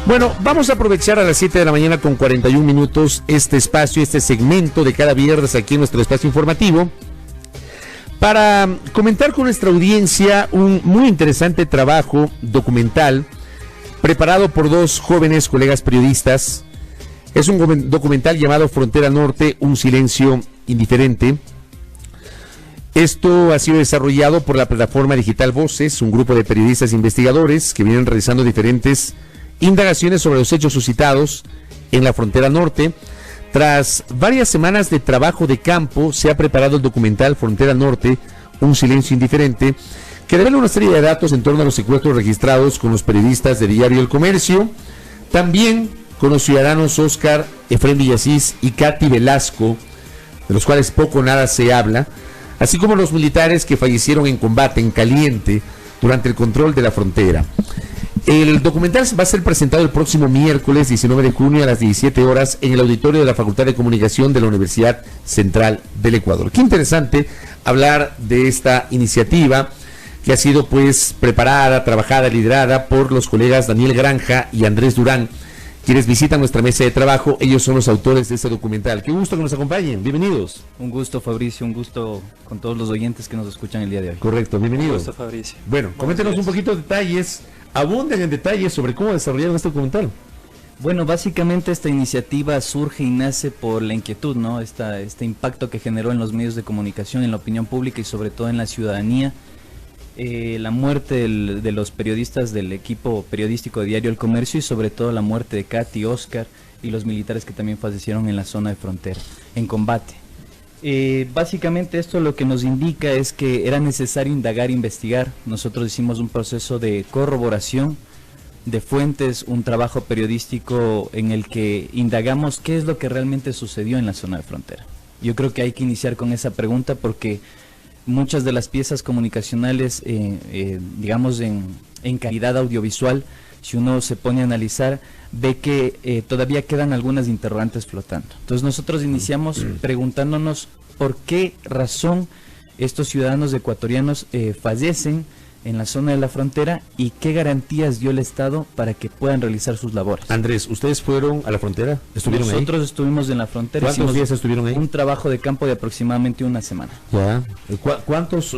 Bueno, vamos a aprovechar a las 7 de la mañana con 41 minutos este espacio, este segmento de cada viernes aquí en nuestro espacio informativo, para comentar con nuestra audiencia un muy interesante trabajo documental preparado por dos jóvenes colegas periodistas. Es un documental llamado Frontera Norte, un silencio indiferente. Esto ha sido desarrollado por la plataforma digital Voces, un grupo de periodistas e investigadores que vienen realizando diferentes indagaciones sobre los hechos suscitados en la frontera norte. Tras varias semanas de trabajo de campo, se ha preparado el documental Frontera Norte, un silencio indiferente, que revela una serie de datos en torno a los secuestros registrados con los periodistas de Diario El Comercio, también con los ciudadanos Oscar Efrén Villasís y Katy Velasco, de los cuales poco o nada se habla, así como los militares que fallecieron en combate en caliente durante el control de la frontera. El documental va a ser presentado el próximo miércoles 19 de junio a las 17 horas en el auditorio de la Facultad de Comunicación de la Universidad Central del Ecuador. Qué interesante hablar de esta iniciativa que ha sido pues preparada, trabajada, liderada por los colegas Daniel Granja y Andrés Durán, quienes visitan nuestra mesa de trabajo. Ellos son los autores de este documental. Qué gusto que nos acompañen, bienvenidos. Un gusto, Fabricio, un gusto con todos los oyentes que nos escuchan el día de hoy. Correcto, bienvenidos. Un gusto, Fabricio. Bueno, coméntenos un poquito de detalles, abunden en detalles sobre cómo desarrollaron este documental. Bueno, básicamente esta iniciativa surge y nace por la inquietud, ¿no? Este impacto que generó en los medios de comunicación, en la opinión pública y sobre todo en la ciudadanía. La muerte de los periodistas del equipo periodístico de Diario El Comercio y sobre todo la muerte de Katy, Oscar y los militares que también fallecieron en la zona de frontera, en combate. Básicamente esto lo que nos indica es que era necesario indagar e investigar. Nosotros hicimos un proceso de corroboración de fuentes, un trabajo periodístico en el que indagamos qué es lo que realmente sucedió en la zona de frontera. Yo creo que hay que iniciar con esa pregunta porque muchas de las piezas comunicacionales, digamos en calidad audiovisual, si uno se pone a analizar, ve que todavía quedan algunas interrogantes flotando. Entonces nosotros iniciamos preguntándonos por qué razón estos ciudadanos ecuatorianos fallecen en la zona de la frontera y qué garantías dio el Estado para que puedan realizar sus labores. Andrés, ¿ustedes fueron a la frontera? ¿Estuvieron ahí? Nosotros estuvimos en la frontera. ¿Cuántos días estuvieron ahí? Un trabajo de campo de aproximadamente una semana. Ya.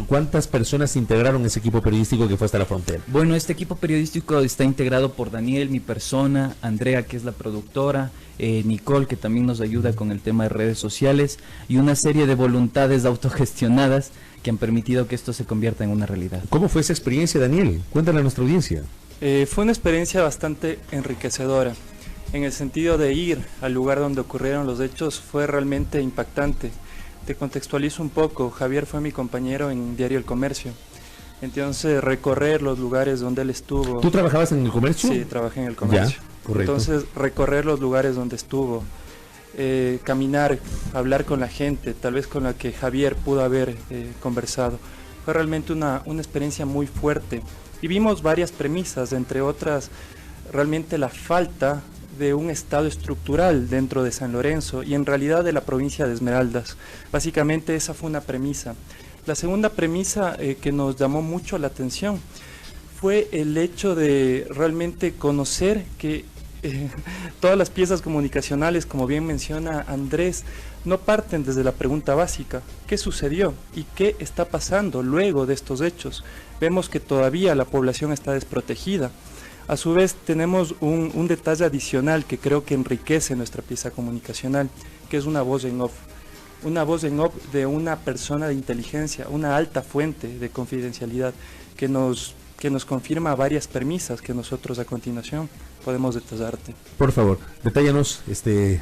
¿Cuántas personas integraron ese equipo periodístico que fue hasta la frontera? Bueno, este equipo periodístico está integrado por Daniel, mi persona, Andrea, que es la productora, Nicole, que también nos ayuda con el tema de redes sociales, y una serie de voluntades autogestionadas que han permitido que esto se convierta en una realidad. ¿Cómo fue esa experiencia, Daniel? Cuéntale a nuestra audiencia. Fue una experiencia bastante enriquecedora, en el sentido de ir al lugar donde ocurrieron los hechos fue realmente impactante. Te contextualizo un poco, Javier fue mi compañero en Diario El Comercio, entonces recorrer los lugares donde él estuvo. ¿Tú trabajabas en El Comercio? Sí, trabajé en El Comercio. Ya, correcto. Entonces recorrer los lugares donde estuvo, caminar, hablar con la gente, tal vez con la que Javier pudo haber conversado. Fue realmente una experiencia muy fuerte y vimos varias premisas, entre otras realmente la falta de un estado estructural dentro de San Lorenzo y en realidad de la provincia de Esmeraldas. Básicamente esa fue una premisa. La segunda premisa que nos llamó mucho la atención fue el hecho de realmente conocer que todas las piezas comunicacionales, como bien menciona Andrés, no parten desde la pregunta básica, ¿qué sucedió y qué está pasando luego de estos hechos? Vemos que todavía la población está desprotegida. A su vez tenemos un detalle adicional que creo que enriquece nuestra pieza comunicacional, que es una voz en off. Una voz en off de una persona de inteligencia, una alta fuente de confidencialidad que nos confirma varias premisas que nosotros a continuación podemos detallarte. Por favor, detállanos,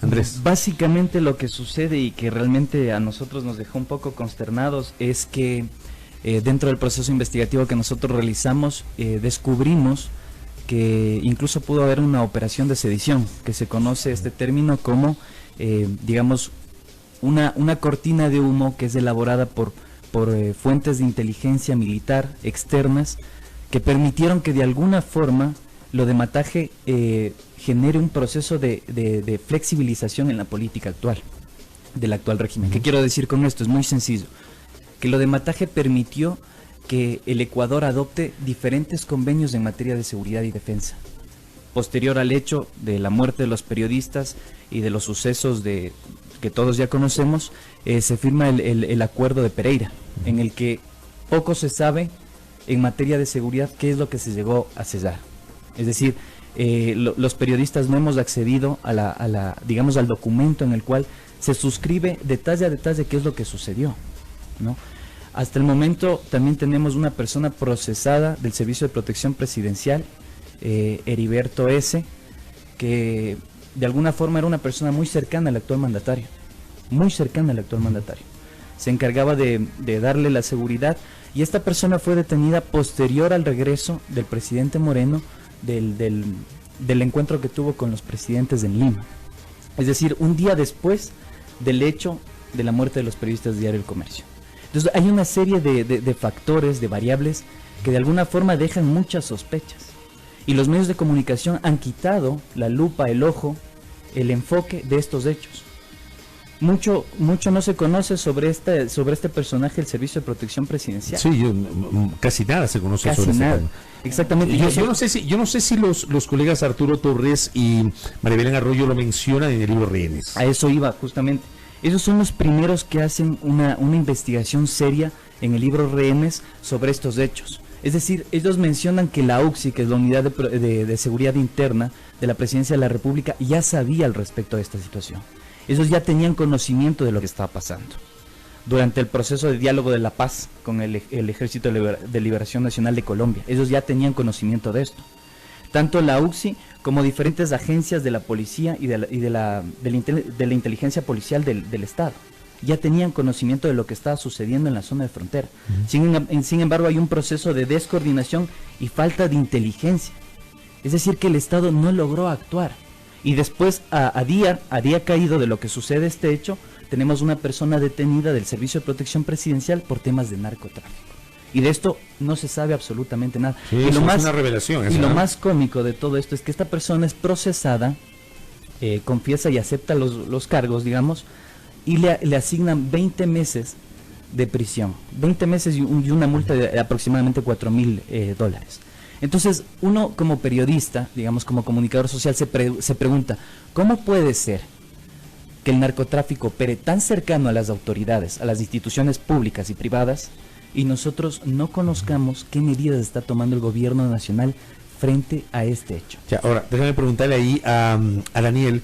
Andrés. Básicamente lo que sucede y que realmente a nosotros nos dejó un poco consternados es que dentro del proceso investigativo que nosotros realizamos descubrimos que incluso pudo haber una operación de sedición, que se conoce este término como, digamos, una cortina de humo que es elaborada por fuentes de inteligencia militar externas que permitieron que de alguna forma lo de Mataje genere un proceso de flexibilización en la política actual, del actual régimen. ¿Qué quiero decir con esto? Es muy sencillo. Que lo de Mataje permitió que el Ecuador adopte diferentes convenios en materia de seguridad y defensa. posterior al hecho de la muerte de los periodistas y de los sucesos que todos ya conocemos, se firma el acuerdo de Pereira, en el que poco se sabe en materia de seguridad qué es lo que se llegó a sellar. Es decir, los periodistas no hemos accedido digamos, al documento en el cual se suscribe detalle a detalle qué es lo que sucedió, ¿no? Hasta el momento también tenemos una persona procesada del Servicio de Protección Presidencial, Heriberto S., que de alguna forma era una persona muy cercana al actual mandatario, se encargaba de darle la seguridad, y esta persona fue detenida posterior al regreso del presidente Moreno del encuentro que tuvo con los presidentes en Lima, es decir, un día después del hecho de la muerte de los periodistas de Diario El Comercio. Entonces hay una serie de factores, de variables que de alguna forma dejan muchas sospechas, y los medios de comunicación han quitado la lupa, el ojo, el enfoque de estos hechos. Mucho no se conoce sobre este personaje del Servicio de Protección Presidencial. Sí, casi nada se conoce casi sobre nada. este tema. Exactamente. Yo no sé si los colegas Arturo Torres y María Belén Arroyo lo mencionan en el libro Rehenes. A eso iba, justamente. Esos son los primeros que hacen una investigación seria en el libro Rehenes sobre estos hechos. Es decir, ellos mencionan que la UCSI, que es la Unidad de Seguridad Interna de la Presidencia de la República, ya sabía al respecto de esta situación. Ellos ya tenían conocimiento de lo que estaba pasando. Durante el proceso de diálogo de la paz con el Ejército de Liberación Nacional de Colombia, ellos ya tenían conocimiento de esto. Tanto la UCSI como diferentes agencias de la policía y de la inteligencia policial del Estado ya tenían conocimiento de lo que estaba sucediendo en la zona de frontera. Sin embargo, hay un proceso de descoordinación y falta de inteligencia. Es decir, que el Estado no logró actuar. Y después, a día caído de lo que sucede este hecho, tenemos una persona detenida del Servicio de Protección Presidencial por temas de narcotráfico. Y de esto no se sabe absolutamente nada. Sí, y es una revelación. Y lo más cómico de todo esto es que esta persona es procesada, confiesa y acepta los cargos, digamos, y le asignan 20 meses de prisión, 20 meses y una multa de aproximadamente $4,000. Entonces, uno como periodista, digamos como comunicador social, se pregunta, ¿cómo puede ser que el narcotráfico opere tan cercano a las autoridades, a las instituciones públicas y privadas, y nosotros no conozcamos qué medidas está tomando el gobierno nacional frente a este hecho? Ya, ahora, déjame preguntarle ahí a Daniel,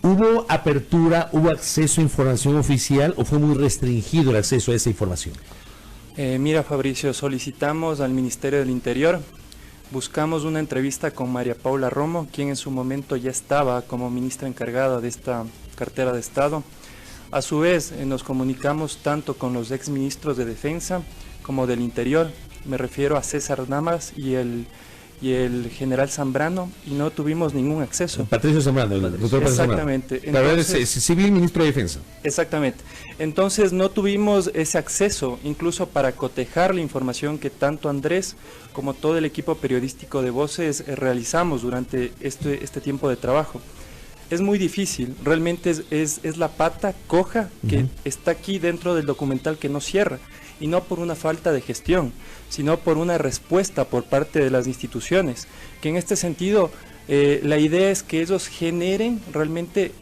¿hubo apertura, hubo acceso a información oficial o fue muy restringido el acceso a esa información? Mira, Fabricio, solicitamos al Ministerio del Interior, buscamos una entrevista con María Paula Romo, quien en su momento ya estaba como ministra encargada de esta cartera de Estado. A su vez, nos comunicamos tanto con los exministros de Defensa como del Interior, me refiero a César Navas y el general Zambrano, y no tuvimos ningún acceso. Patricio Zambrano, el doctor Patricio Exactamente. Zambrano. Entonces, civil ministro de Defensa. Exactamente. Entonces no tuvimos ese acceso, incluso para cotejar la información que tanto Andrés como todo el equipo periodístico de Voces realizamos durante este tiempo de trabajo. Es muy difícil, realmente es la pata coja que está aquí dentro del documental que no cierra, y no por una falta de gestión, sino por una respuesta por parte de las instituciones, que en este sentido la idea es que ellos generen realmente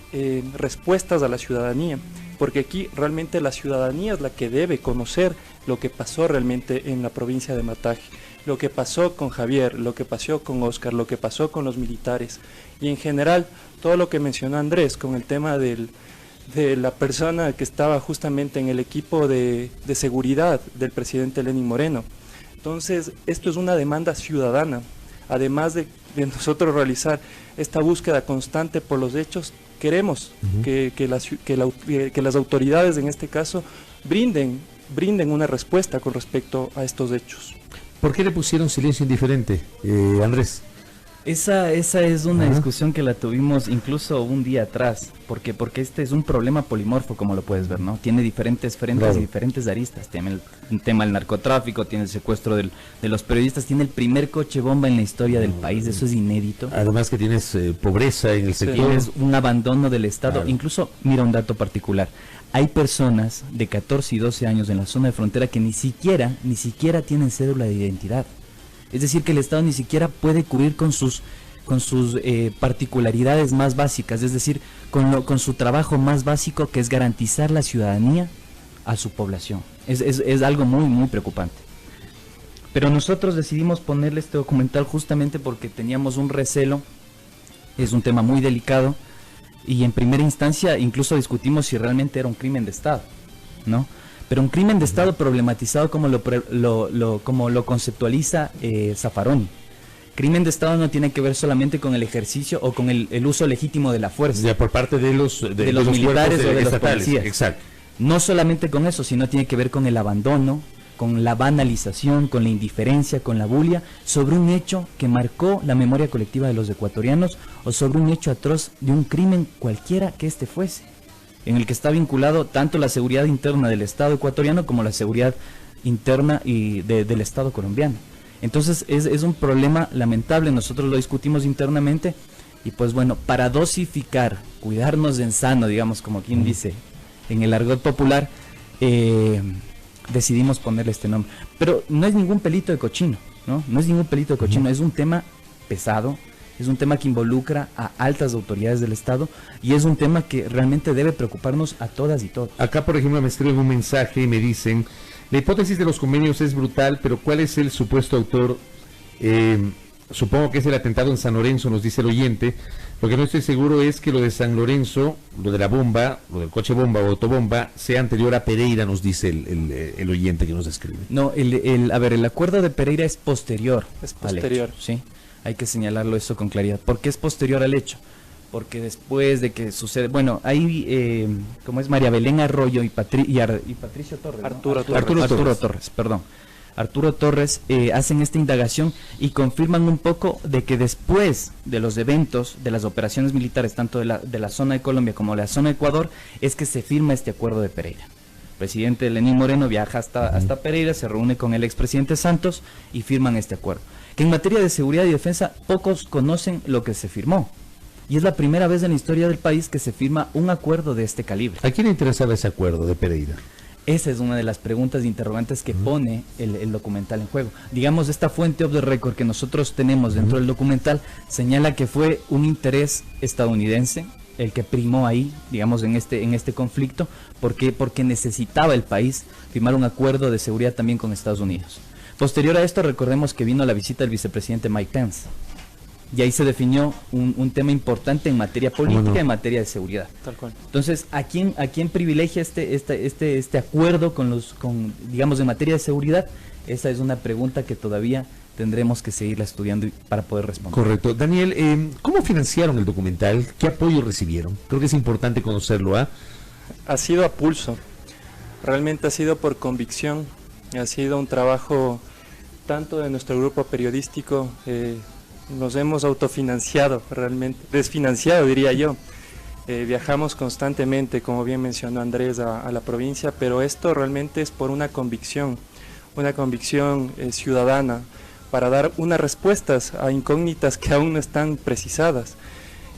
respuestas a la ciudadanía, porque aquí realmente la ciudadanía es la que debe conocer lo que pasó realmente en la provincia de Mataje, lo que pasó con Javier, lo que pasó con Oscar, lo que pasó con los militares, y en general todo lo que mencionó Andrés con el tema de la persona que estaba justamente en el equipo de seguridad del presidente Lenín Moreno. Entonces, esto es una demanda ciudadana. Además de nosotros realizar esta búsqueda constante por los hechos, queremos que las autoridades, en este caso, brinden una respuesta con respecto a estos hechos. ¿Por qué le pusieron silencio indiferente, Andrés? Esa es una discusión que la tuvimos incluso un día atrás, porque este es un problema polimorfo, como lo puedes ver, ¿no? Tiene diferentes frentes y diferentes aristas. Tiene el tema del narcotráfico, tiene el secuestro de los periodistas, tiene el primer coche bomba en la historia del país, eso es inédito. Además que tienes pobreza en el sector. Tienes un abandono del Estado, incluso, mira un dato particular, hay personas de 14 y 12 años en la zona de frontera que ni siquiera tienen cédula de identidad. Es decir, que el Estado ni siquiera puede cubrir con sus particularidades más básicas, es decir, con su trabajo más básico, que es garantizar la ciudadanía a su población. Es algo muy, muy preocupante. Pero nosotros decidimos ponerle este documental justamente porque teníamos un recelo, es un tema muy delicado, y en primera instancia incluso discutimos si realmente era un crimen de Estado, ¿no? Pero un crimen de Estado problematizado como lo conceptualiza Zaffaroni. Crimen de Estado no tiene que ver solamente con el ejercicio o con el uso legítimo de la fuerza. Ya por parte de los militares o de los policías. Exacto. No solamente con eso, sino tiene que ver con el abandono, con la banalización, con la indiferencia, con la bulia, sobre un hecho que marcó la memoria colectiva de los ecuatorianos, o sobre un hecho atroz de un crimen cualquiera que éste fuese, en el que está vinculado tanto la seguridad interna del Estado ecuatoriano como la seguridad interna del Estado colombiano. Entonces es un problema lamentable, nosotros lo discutimos internamente, y pues bueno, para dosificar, cuidarnos en sano, digamos, como quien dice en el argot popular, decidimos ponerle este nombre. Pero no es ningún pelito de cochino, ¿no? No es ningún pelito de cochino, es un tema pesado, es un tema que involucra a altas autoridades del Estado, y es un tema que realmente debe preocuparnos a todas y todos. Acá, por ejemplo, me escriben un mensaje y me dicen: la hipótesis de los convenios es brutal, pero ¿cuál es el supuesto autor? Supongo que es el atentado en San Lorenzo, nos dice el oyente. Lo que no estoy seguro es que lo de San Lorenzo, lo de la bomba, lo del coche bomba o autobomba, sea anterior a Pereira, nos dice el oyente que nos escribe. No, el acuerdo de Pereira es posterior. Es posterior. Hecho, ¿sí? Hay que señalarlo eso con claridad. ¿Por qué es posterior al hecho? Porque después de que sucede, bueno, ahí, como es María Belén Arroyo y Patricio Torres, ¿no? Arturo Torres hacen esta indagación y confirman un poco de que después de los eventos, de las operaciones militares, tanto de la zona de Colombia como de la zona de Ecuador, es que se firma este acuerdo de Pereira. El presidente Lenín Moreno viaja hasta Pereira, se reúne con el expresidente Santos y firman este acuerdo. Que en materia de seguridad y defensa pocos conocen lo que se firmó. Y es la primera vez en la historia del país que se firma un acuerdo de este calibre. ¿A quién le interesaba ese acuerdo de Pereira? Esa es una de las preguntas e interrogantes que pone el documental en juego. Digamos, esta fuente off the record que nosotros tenemos dentro del documental señala que fue un interés estadounidense el que primó ahí, digamos, en este conflicto, porque necesitaba el país firmar un acuerdo de seguridad también con Estados Unidos. Posterior a esto, recordemos que vino la visita del vicepresidente Mike Pence. Y ahí se definió un tema importante en materia política y en materia de seguridad. Tal cual. Entonces, ¿a quién privilegia este acuerdo digamos, en materia de seguridad? Esa es una pregunta que todavía tendremos que seguirla estudiando para poder responder. Correcto. Daniel, ¿cómo financiaron el documental? ¿Qué apoyo recibieron? Creo que es importante conocerlo, ¿ah? Ha sido a pulso. Realmente ha sido por convicción. Ha sido un trabajo tanto de nuestro grupo periodístico. Nos hemos autofinanciado, realmente, desfinanciado diría yo. Viajamos constantemente, como bien mencionó Andrés, a la provincia, pero esto realmente es por una convicción ciudadana, para dar unas respuestas a incógnitas que aún no están precisadas.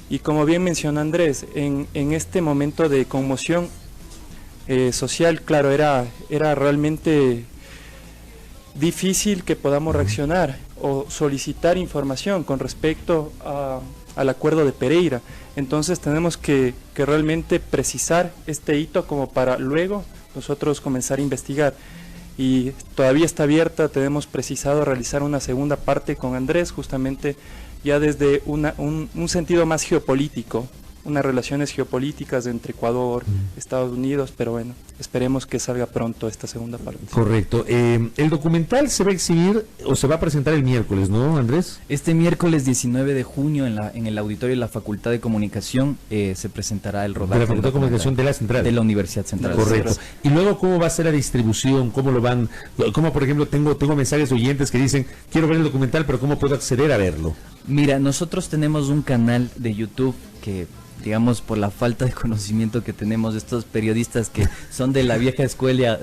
Y como bien mencionó Andrés, en este momento de conmoción social, claro, era realmente difícil que podamos reaccionar o solicitar información con respecto al acuerdo de Pereira. Entonces tenemos que realmente precisar este hito como para luego nosotros comenzar a investigar. Y todavía está abierta, tenemos precisado realizar una segunda parte con Andrés, justamente ya desde un sentido más geopolítico, unas relaciones geopolíticas entre Ecuador, Estados Unidos, pero bueno, esperemos que salga pronto esta segunda parte. Correcto. El documental se va a exhibir o se va a presentar el miércoles, ¿no, Andrés? Este miércoles 19 de junio en el auditorio de la Facultad de Comunicación se presentará el rodaje. De la Facultad de Comunicación de la Central. De la Universidad Central. Correcto. Y luego, ¿cómo va a ser la distribución? ¿Cómo lo van? ¿Cómo, por ejemplo, tengo mensajes de oyentes que dicen, quiero ver el documental, pero ¿cómo puedo acceder a verlo? Mira, nosotros tenemos un canal de YouTube que digamos, por la falta de conocimiento que tenemos estos periodistas que son de la vieja escuela,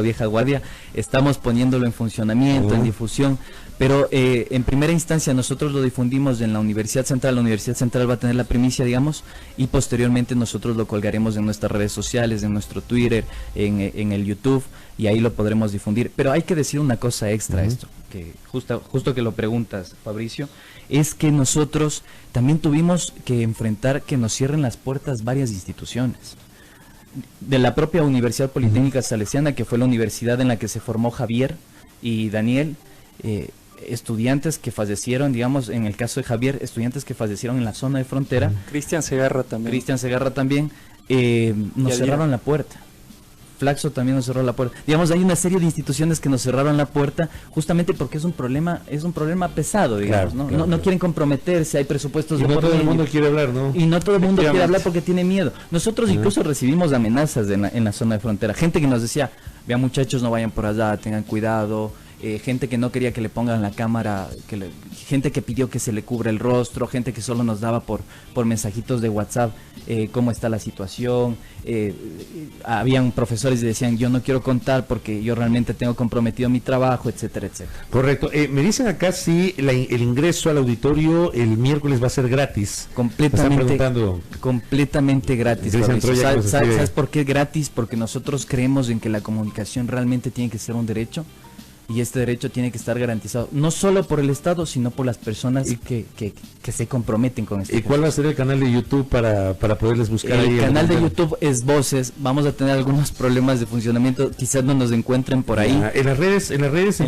vieja guardia, estamos poniéndolo en funcionamiento, en difusión, pero en primera instancia nosotros lo difundimos en la Universidad Central va a tener la primicia, digamos, y posteriormente nosotros lo colgaremos en nuestras redes sociales, en nuestro Twitter, en el YouTube, y ahí lo podremos difundir. Pero hay que decir una cosa extra a esto, que justo que lo preguntas, Fabricio, es que nosotros también tuvimos que enfrentar que nos cierren las puertas varias instituciones. De la propia Universidad Politécnica Salesiana, que fue la universidad en la que se formó Javier y Daniel, estudiantes que fallecieron, digamos, en el caso de Javier, estudiantes que fallecieron en la zona de frontera. Cristian Segarra también. Nos cerraron la puerta. Flaxo también nos cerró la puerta. Digamos, hay una serie de instituciones que nos cerraron la puerta justamente porque es un problema pesado, digamos, ¿no? Claro. No quieren comprometerse, hay presupuestos y de no por todo medio. El mundo quiere hablar, ¿no? Y no todo el mundo quiere hablar porque tiene miedo. Nosotros incluso recibimos amenazas en la zona de frontera. Gente que nos decía, vean muchachos, no vayan por allá, tengan cuidado. Gente que no quería que le pongan la cámara, gente que pidió que se le cubra el rostro, gente que solo nos daba por mensajitos de WhatsApp cómo está la situación. Habían profesores que decían, yo no quiero contar porque yo realmente tengo comprometido mi trabajo, etcétera, etcétera. Correcto. Me dicen acá si el ingreso al auditorio el miércoles va a ser gratis. Completamente gratis. ¿Sabes por qué gratis? Porque nosotros creemos en que la comunicación realmente tiene que ser un derecho. Y este derecho tiene que estar garantizado, no solo por el Estado, sino por las personas que se comprometen con esto. ¿Y cuál va a ser el canal de YouTube para poderles buscar ahí? El canal de YouTube es Voces. Vamos a tener algunos problemas de funcionamiento, quizás no nos encuentren por ahí. ¿En las redes, en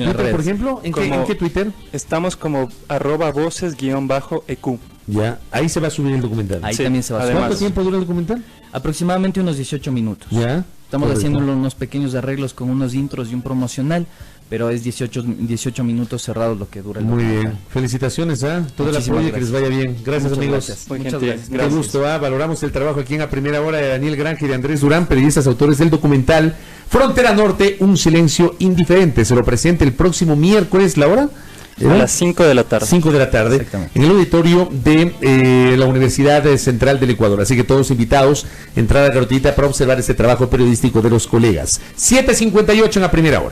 Twitter, por ejemplo? ¿En qué Twitter? Estamos como @voces_EQ. Ya, ahí se va a subir el documental. Ahí también se va a subir. ¿Cuánto tiempo dura el documental? Aproximadamente unos 18 minutos. Ya. Estamos haciendo unos pequeños arreglos con unos intros y un promocional, pero es 18 minutos cerrados lo que dura el documental. Muy bien. Felicitaciones, todo el apoyo, que les vaya bien. Gracias, muchas amigos. Gracias. Muchas gracias. Qué gusto, Valoramos el trabajo aquí en A Primera Hora de Daniel Granja y de Andrés Durán, periodistas autores del documental Frontera Norte, un silencio indiferente. Se lo presenta el próximo miércoles, ¿la hora? A las 5 de la tarde. 5 de la tarde, en el auditorio de la Universidad Central del Ecuador. Así que todos invitados, entrada gratuita para observar este trabajo periodístico de los colegas. 7:58 en A Primera Hora.